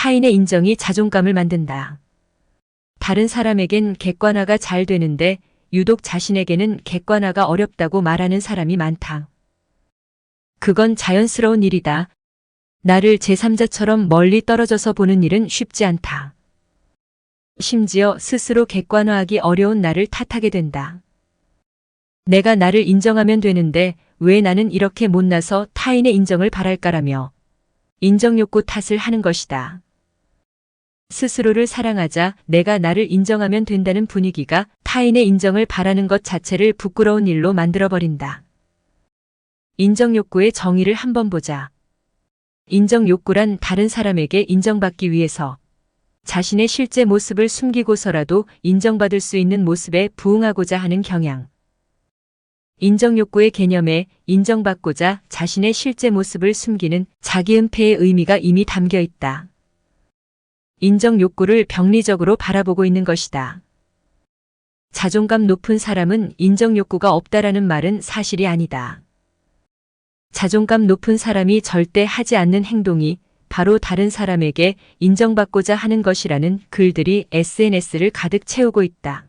타인의 인정이 자존감을 만든다. 다른 사람에겐 객관화가 잘 되는데 유독 자신에게는 객관화가 어렵다고 말하는 사람이 많다. 그건 자연스러운 일이다. 나를 제3자처럼 멀리 떨어져서 보는 일은 쉽지 않다. 심지어 스스로 객관화하기 어려운 나를 탓하게 된다. 내가 나를 인정하면 되는데 왜 나는 이렇게 못나서 타인의 인정을 바랄까라며 인정욕구 탓을 하는 것이다. 스스로를 사랑하자, 내가 나를 인정하면 된다는 분위기가 타인의 인정을 바라는 것 자체를 부끄러운 일로 만들어버린다. 인정욕구의 정의를 한번 보자. 인정욕구란 다른 사람에게 인정받기 위해서 자신의 실제 모습을 숨기고서라도 인정받을 수 있는 모습에 부응하고자 하는 경향. 인정욕구의 개념에 인정받고자 자신의 실제 모습을 숨기는 자기은폐의 의미가 이미 담겨 있다. 인정욕구를 병리적으로 바라보고 있는 것이다. 자존감 높은 사람은 인정욕구가 없다라는 말은 사실이 아니다. 자존감 높은 사람이 절대 하지 않는 행동이 바로 다른 사람에게 인정받고자 하는 것이라는 글들이 SNS를 가득 채우고 있다.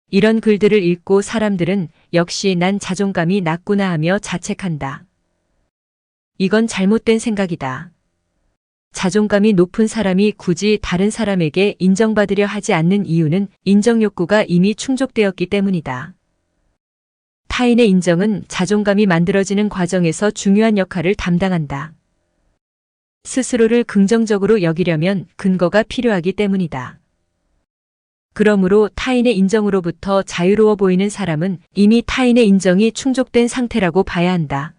이런 글들을 읽고 사람들은 역시 난 자존감이 낮구나 하며 자책한다. 이건 잘못된 생각이다. 자존감이 높은 사람이 굳이 다른 사람에게 인정받으려 하지 않는 이유는 인정욕구가 이미 충족되었기 때문이다. 타인의 인정은 자존감이 만들어지는 과정에서 중요한 역할을 담당한다. 스스로를 긍정적으로 여기려면 근거가 필요하기 때문이다. 그러므로 타인의 인정으로부터 자유로워 보이는 사람은 이미 타인의 인정이 충족된 상태라고 봐야 한다.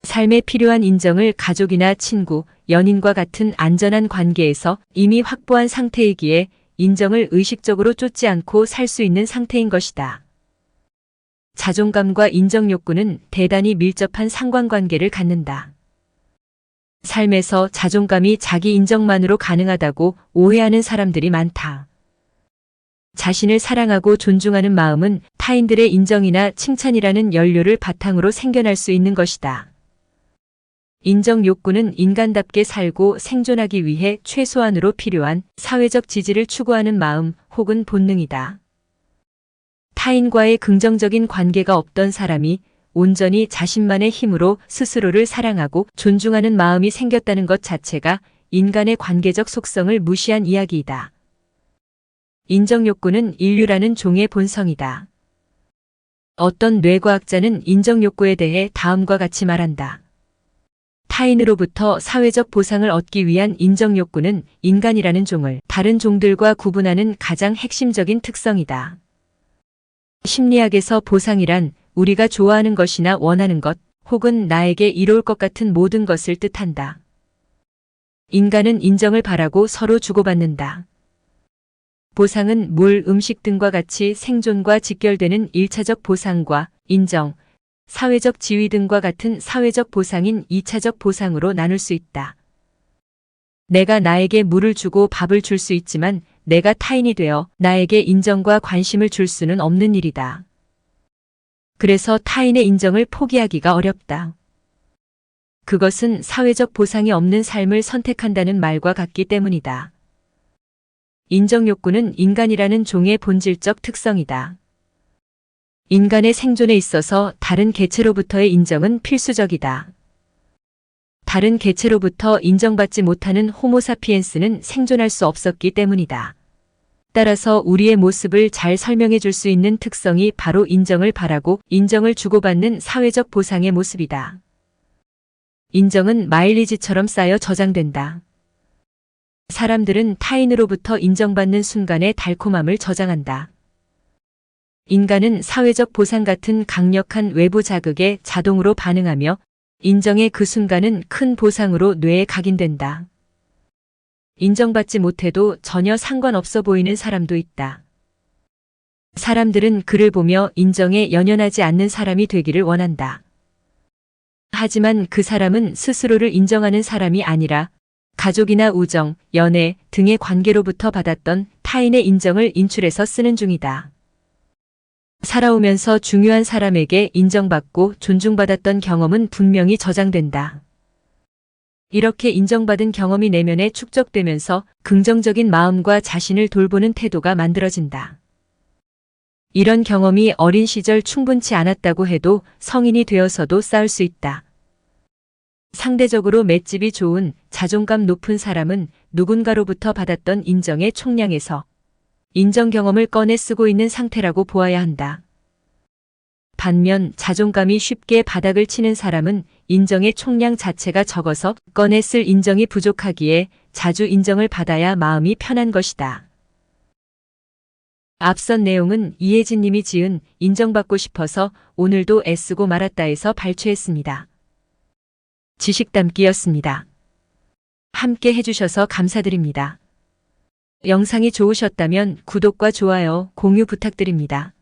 삶에 필요한 인정을 가족이나 친구, 연인과 같은 안전한 관계에서 이미 확보한 상태이기에 인정을 의식적으로 쫓지 않고 살 수 있는 상태인 것이다. 자존감과 인정욕구는 대단히 밀접한 상관관계를 갖는다. 삶에서 자존감이 자기 인정만으로 가능하다고 오해하는 사람들이 많다. 자신을 사랑하고 존중하는 마음은 타인들의 인정이나 칭찬이라는 연료를 바탕으로 생겨날 수 있는 것이다. 인정 욕구는 인간답게 살고 생존하기 위해 최소한으로 필요한 사회적 지지를 추구하는 마음 혹은 본능이다. 타인과의 긍정적인 관계가 없던 사람이 온전히 자신만의 힘으로 스스로를 사랑하고 존중하는 마음이 생겼다는 것 자체가 인간의 관계적 속성을 무시한 이야기이다. 인정욕구는 인류라는 종의 본성이다. 어떤 뇌과학자는 인정욕구에 대해 다음과 같이 말한다. 타인으로부터 사회적 보상을 얻기 위한 인정욕구는 인간이라는 종을 다른 종들과 구분하는 가장 핵심적인 특성이다. 심리학에서 보상이란 우리가 좋아하는 것이나 원하는 것, 혹은 나에게 이로울 것 같은 모든 것을 뜻한다. 인간은 인정을 바라고 서로 주고받는다. 보상은 물, 음식 등과 같이 생존과 직결되는 1차적 보상과 인정, 사회적 지위 등과 같은 사회적 보상인 2차적 보상으로 나눌 수 있다. 내가 나에게 물을 주고 밥을 줄 수 있지만 내가 타인이 되어 나에게 인정과 관심을 줄 수는 없는 일이다. 그래서 타인의 인정을 포기하기가 어렵다. 그것은 사회적 보상이 없는 삶을 선택한다는 말과 같기 때문이다. 인정욕구는 인간이라는 종의 본질적 특성이다. 인간의 생존에 있어서 다른 개체로부터의 인정은 필수적이다. 다른 개체로부터 인정받지 못하는 호모사피엔스는 생존할 수 없었기 때문이다. 따라서 우리의 모습을 잘 설명해 줄 수 있는 특성이 바로 인정을 바라고 인정을 주고받는 사회적 보상의 모습이다. 인정은 마일리지처럼 쌓여 저장된다. 사람들은 타인으로부터 인정받는 순간의 달콤함을 저장한다. 인간은 사회적 보상 같은 강력한 외부 자극에 자동으로 반응하며 인정의 그 순간은 큰 보상으로 뇌에 각인된다. 인정받지 못해도 전혀 상관없어 보이는 사람도 있다. 사람들은 그를 보며 인정에 연연하지 않는 사람이 되기를 원한다. 하지만 그 사람은 스스로를 인정하는 사람이 아니라 가족이나 우정, 연애 등의 관계로부터 받았던 타인의 인정을 인출해서 쓰는 중이다. 살아오면서 중요한 사람에게 인정받고 존중받았던 경험은 분명히 저장된다. 이렇게 인정받은 경험이 내면에 축적되면서 긍정적인 마음과 자신을 돌보는 태도가 만들어진다. 이런 경험이 어린 시절 충분치 않았다고 해도 성인이 되어서도 쌓을 수 있다. 상대적으로 맷집이 좋은 자존감 높은 사람은 누군가로부터 받았던 인정의 총량에서 인정 경험을 꺼내 쓰고 있는 상태라고 보아야 한다. 반면 자존감이 쉽게 바닥을 치는 사람은 인정의 총량 자체가 적어서 꺼내 쓸 인정이 부족하기에 자주 인정을 받아야 마음이 편한 것이다. 앞선 내용은 이혜진 님이 지은 인정받고 싶어서 오늘도 애쓰고 말았다에서 발췌했습니다. 지식담기였습니다. 함께 해주셔서 감사드립니다. 영상이 좋으셨다면 구독과 좋아요, 공유 부탁드립니다.